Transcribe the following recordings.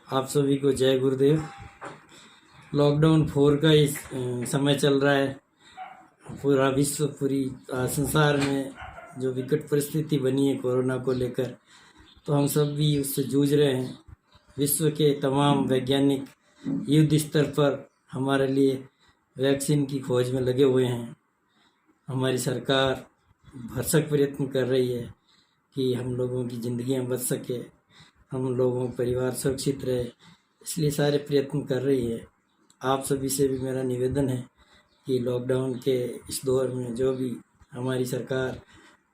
आप सभी को जय गुरुदेव। लॉकडाउन 4 का इस समय चल रहा है। पूरा विश्व, पूरी संसार में जो विकट परिस्थिति बनी है कोरोना को लेकर, तो हम सब भी उससे जूझ रहे हैं। विश्व के तमाम वैज्ञानिक युद्ध स्तर पर हमारे लिए वैक्सीन की खोज में लगे हुए हैं। हमारी सरकार भरसक प्रयत्न कर रही है कि हम लोगों की ज़िंदगियां बच सके, हम लोगों का परिवार सुरक्षित रहे, इसलिए सारे प्रयत्न कर रही है। आप सभी से भी मेरा निवेदन है कि लॉकडाउन के इस दौर में जो भी हमारी सरकार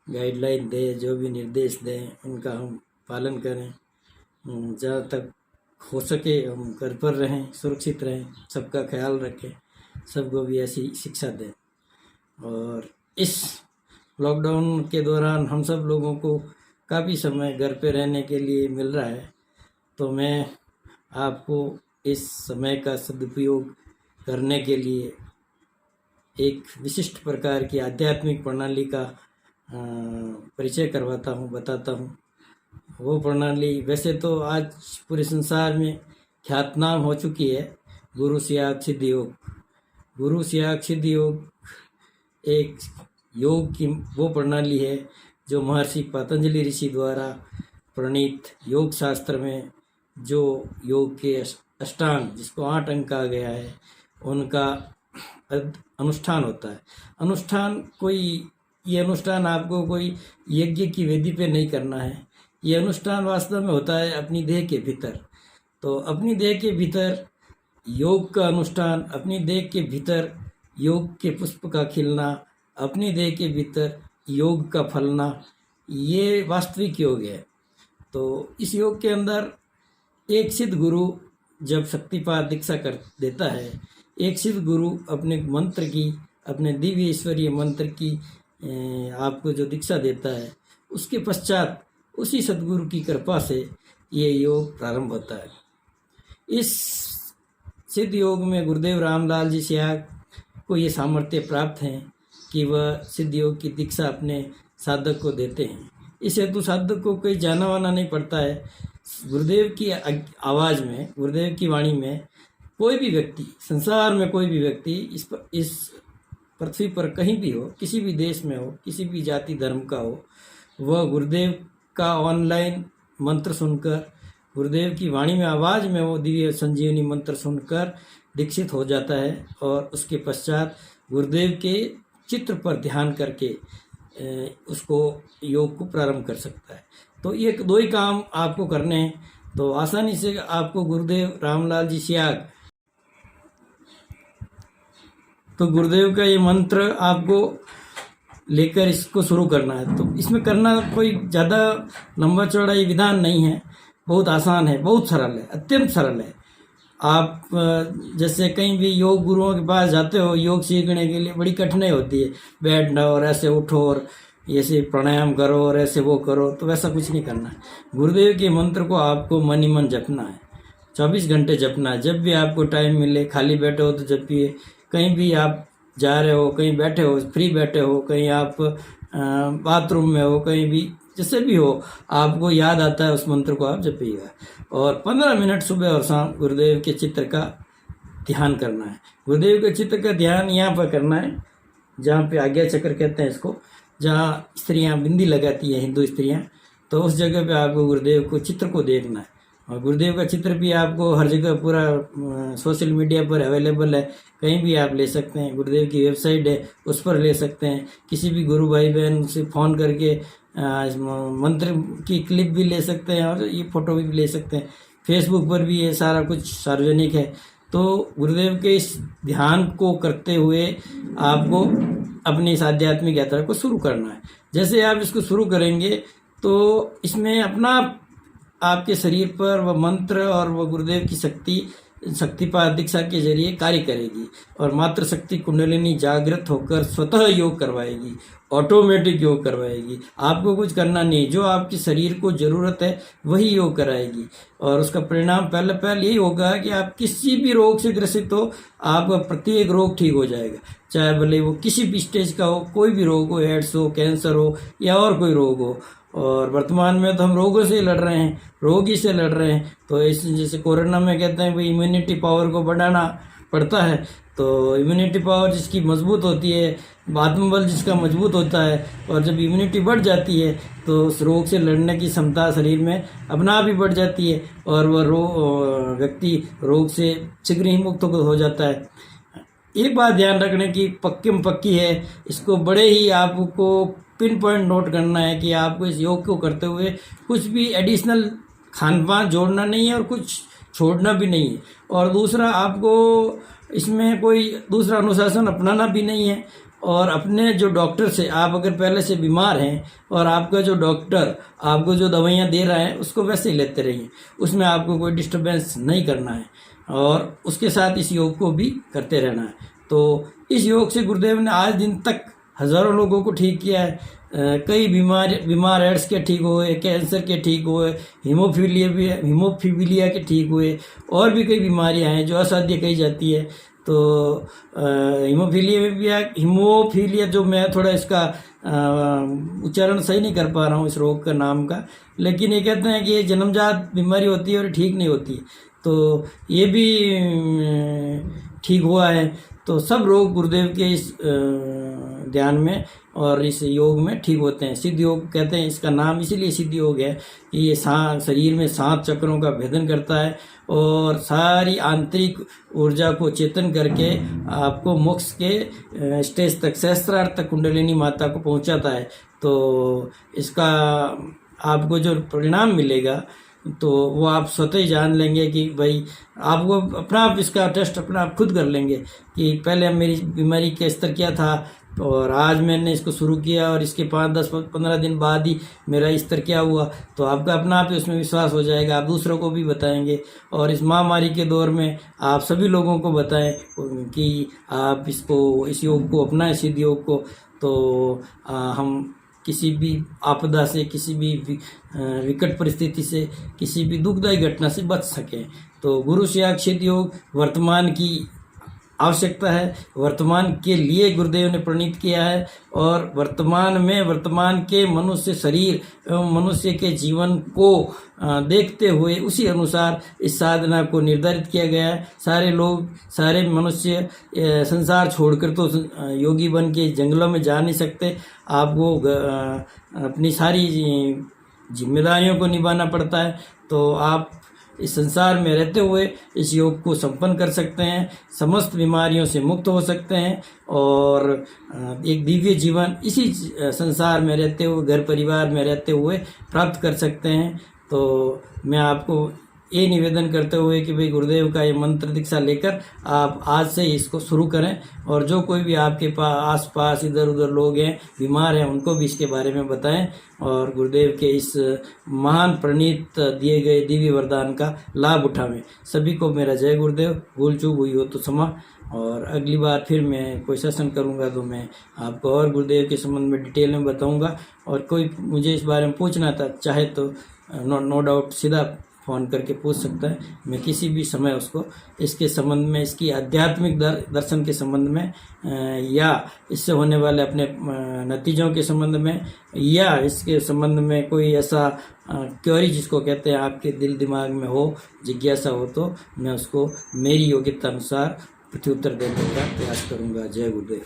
गाइडलाइन दे, जो भी निर्देश दें, उनका हम पालन करें। जहाँ तक हो सके हम घर पर रहें, सुरक्षित रहें, सबका ख्याल रखें, सबको भी ऐसी शिक्षा दें। और इस लॉकडाउन के दौरान हम सब लोगों को काफ़ी समय घर पे रहने के लिए मिल रहा है, तो मैं आपको इस समय का सदुपयोग करने के लिए एक विशिष्ट प्रकार की आध्यात्मिक प्रणाली का परिचय करवाता हूँ, बताता हूँ। वो प्रणाली वैसे तो आज पूरे संसार में ख्यातनाम हो चुकी है, गुरु सियाग सिद्धि योग। गुरु सियाग सिद्धि योग एक योग की वो प्रणाली है जो महर्षि पतंजलि ऋषि द्वारा प्रणीत योग शास्त्र में जो योग के अष्टांग, जिसको 8 अंग कहा गया है, उनका अनुष्ठान होता है। ये अनुष्ठान आपको कोई यज्ञ की वेदी पे नहीं करना है। ये अनुष्ठान वास्तव में होता है अपनी देह के भीतर। तो अपनी देह के भीतर योग का अनुष्ठान, अपनी देह के भीतर योग के पुष्प का खिलना, अपनी देह के भीतर योग का फलना, ये वास्तविक योग है। तो इस योग के अंदर एक सिद्ध गुरु जब शक्तिपात दीक्षा कर देता है, एक सिद्ध गुरु अपने मंत्र की, अपने दिव्य ईश्वरीय मंत्र की आपको जो दीक्षा देता है, उसके पश्चात उसी सद्गुरु की कृपा से ये योग प्रारंभ होता है। इस सिद्ध योग में गुरुदेव रामलाल जी सियाग को ये सामर्थ्य प्राप्त है कि वह सिद्ध योग की दीक्षा अपने साधक को देते हैं। इस हेतु साधक को कोई जाना वाना नहीं पड़ता है। गुरुदेव की आवाज़ में, गुरुदेव की वाणी में कोई भी व्यक्ति, संसार में कोई भी व्यक्ति इस पृथ्वी पर कहीं भी हो, किसी भी देश में हो, किसी भी जाति धर्म का हो, वह गुरुदेव का ऑनलाइन मंत्र सुनकर, गुरुदेव की वाणी में, आवाज़ में वो दिव्य संजीवनी मंत्र सुनकर दीक्षित हो जाता है और उसके पश्चात गुरुदेव के चित्र पर ध्यान करके उसको योग को प्रारंभ कर सकता है। तो ये 2 ही काम आपको करने हैं। तो आसानी से आपको गुरुदेव रामलाल जी सियाग, तो गुरुदेव का ये मंत्र आपको लेकर इसको शुरू करना है। तो इसमें करना कोई ज़्यादा लंबा चौड़ा ये विधान नहीं है, बहुत आसान है, बहुत सरल है, अत्यंत सरल है। आप जैसे कहीं भी योग गुरुओं के पास जाते हो, योग सीखने के लिए बड़ी कठिनाई होती है, बैठना और ऐसे उठो और ऐसे प्राणायाम करो और ऐसे वो करो, तो वैसा कुछ नहीं करना है। गुरुदेव के मंत्र को आपको मन ही मन जपना है, 24 घंटे जपना है। जब भी आपको टाइम मिले, खाली बैठे हो तो जपिए, कहीं भी आप जा रहे हो, कहीं बैठे हो, फ्री बैठे हो, कहीं आप बाथरूम में हो, कहीं भी जैसे भी हो, आपको याद आता है उस मंत्र को आप जपिएगा। और 15 मिनट सुबह और शाम गुरुदेव के चित्र का ध्यान करना है। गुरुदेव के चित्र का ध्यान यहाँ पर करना है जहाँ पे आज्ञा चक्र कहते हैं इसको, जहाँ स्त्रियाँ बिंदी लगाती हैं, हिंदू स्त्रियाँ, तो उस जगह पे आपको गुरुदेव को चित्र को देखना है। और गुरुदेव का चित्र भी आपको हर जगह पूरा सोशल मीडिया पर अवेलेबल है, कहीं भी आप ले सकते हैं। गुरुदेव की वेबसाइट है, उस पर ले सकते हैं। किसी भी गुरु भाई बहन से फ़ोन करके मंत्र की क्लिप भी ले सकते हैं और ये फ़ोटो भी ले सकते हैं। फेसबुक पर भी ये सारा कुछ सार्वजनिक है। तो गुरुदेव के इस ध्यान को करते हुए आपको अपनी इस आध्यात्मिक यात्रा को शुरू करना है। जैसे आप इसको शुरू करेंगे तो इसमें अपना आपके शरीर पर वह मंत्र और वह गुरुदेव की शक्तिपात दीक्षा के जरिए कार्य करेगी और मात्र शक्ति कुंडलिनी जागृत होकर स्वतः योग करवाएगी, ऑटोमेटिक योग करवाएगी। आपको कुछ करना नहीं, जो आपके शरीर को ज़रूरत है वही योग कराएगी। और उसका परिणाम पहले यही होगा कि आप किसी भी रोग से ग्रसित हो, आपका प्रत्येक रोग ठीक हो जाएगा, चाहे भले वो किसी भी स्टेज का हो, कोई भी रोग हो, एड्स हो, कैंसर हो या और कोई रोग हो। और वर्तमान में तो हम रोगों से लड़ रहे हैं, रोग ही से लड़ रहे हैं। तो इस जैसे कोरोना में कहते हैं भाई इम्यूनिटी पावर को बढ़ाना पड़ता है, तो इम्यूनिटी पावर जिसकी मजबूत होती है, आत्मबल जिसका मजबूत होता है, और जब इम्यूनिटी बढ़ जाती है तो उस रोग से लड़ने की क्षमता शरीर में अपना आप ही बढ़ जाती है और वह व्यक्ति रोग से शीघ्र ही मुक्त हो जाता है। एक बात ध्यान रखने की पक्की है, इसको बड़े ही आपको पिन पॉइंट नोट करना है कि आपको इस योग को करते हुए कुछ भी एडिशनल खान पान जोड़ना नहीं है और कुछ छोड़ना भी नहीं है। और दूसरा, आपको इसमें कोई दूसरा अनुशासन अपनाना भी नहीं है। और अपने जो डॉक्टर से, आप अगर पहले से बीमार हैं और आपका जो डॉक्टर आपको जो दवाइयाँ दे रहा है उसको वैसे ही लेते रहिए, उसमें आपको कोई डिस्टर्बेंस नहीं करना है और उसके साथ इस योग को भी करते रहना है। तो इस योग से गुरुदेव ने आज दिन तक हज़ारों लोगों को ठीक किया है। कई बीमार एड्स के ठीक हुए, कैंसर के ठीक हुए, हीमोफीलिया के ठीक हुए, और भी कई बीमारियां हैं जो असाध्य कही जाती है। तो हीमोफीलिया जो मैं थोड़ा इसका उच्चारण सही नहीं कर पा रहा हूँ इस रोग का नाम का, लेकिन ये कहते हैं कि ये जन्मजात बीमारी होती है और ठीक नहीं होती है, तो ये भी ठीक हुआ है। तो सब रोग गुरुदेव के इस ध्यान में और इस योग में ठीक होते हैं। सिद्ध योग कहते हैं, इसका नाम इसीलिए सिद्ध योग है कि ये शरीर में 7 चक्रों का भेदन करता है और सारी आंतरिक ऊर्जा को चेतन करके आपको मोक्ष के स्टेज तक, सहस्त्रार तक कुंडलिनी माता को पहुंचाता है। तो इसका आपको जो परिणाम मिलेगा तो वो आप स्वतः ही जान लेंगे कि भाई आपको अपना आप इसका टेस्ट अपना आप खुद कर लेंगे कि पहले मेरी बीमारी का स्तर क्या था और आज मैंने इसको शुरू किया और इसके 5, 10, 15 दिन बाद ही मेरा स्तर क्या हुआ। तो आपका अपना आप ही उसमें विश्वास हो जाएगा, आप दूसरों को भी बताएंगे और इस महामारी के दौर में आप सभी लोगों को बताएं कि आप इस योग को अपनाएं, सिद्ध योग को। तो हम किसी भी आपदा से, किसी भी विकट परिस्थिति से, किसी भी दुखदायी घटना से बच सकें। तो गुरु से सिद्ध योग वर्तमान की आवश्यकता है, वर्तमान के लिए गुरुदेव ने प्रणीत किया है और वर्तमान के मनुष्य शरीर एवं मनुष्य के जीवन को देखते हुए उसी अनुसार इस साधना को निर्धारित किया गया है। सारे लोग, सारे मनुष्य संसार छोड़कर तो योगी बन के जंगलों में जा नहीं सकते। आपको अपनी सारी जिम्मेदारियों को निभाना पड़ता है। तो आप इस संसार में रहते हुए इस योग को संपन्न कर सकते हैं, समस्त बीमारियों से मुक्त हो सकते हैं और एक दिव्य जीवन इसी संसार में रहते हुए, घर परिवार में रहते हुए प्राप्त कर सकते हैं। तो मैं आपको ये निवेदन करते हुए कि भाई गुरुदेव का ये मंत्र दीक्षा लेकर आप आज से इसको शुरू करें और जो कोई भी आपके पास आसपास इधर उधर लोग हैं, बीमार हैं, उनको भी इसके बारे में बताएं और गुरुदेव के इस महान प्रणीत दिए गए दिव्य वरदान का लाभ उठावें। सभी को मेरा जय गुरुदेव। भूल चूक हुई हो तो क्षमा, और अगली बार फिर मैं कोई सेशन करूंगा तो मैं आपको और गुरुदेव के संबंध में डिटेल में बताऊंगा। और कोई मुझे इस बारे में पूछना था चाहे तो नो डाउट सीधा फ़ोन करके पूछ सकता है। मैं किसी भी समय उसको इसके संबंध में, इसकी आध्यात्मिक दर्शन के संबंध में या इससे होने वाले अपने नतीजों के संबंध में या इसके संबंध में कोई ऐसा क्वेरी जिसको कहते हैं आपके दिल दिमाग में हो, जिज्ञासा हो, तो मैं उसको मेरी योग्यता अनुसार प्रत्युत्तर देने का प्रयास करूँगा। जय गुरुदेव।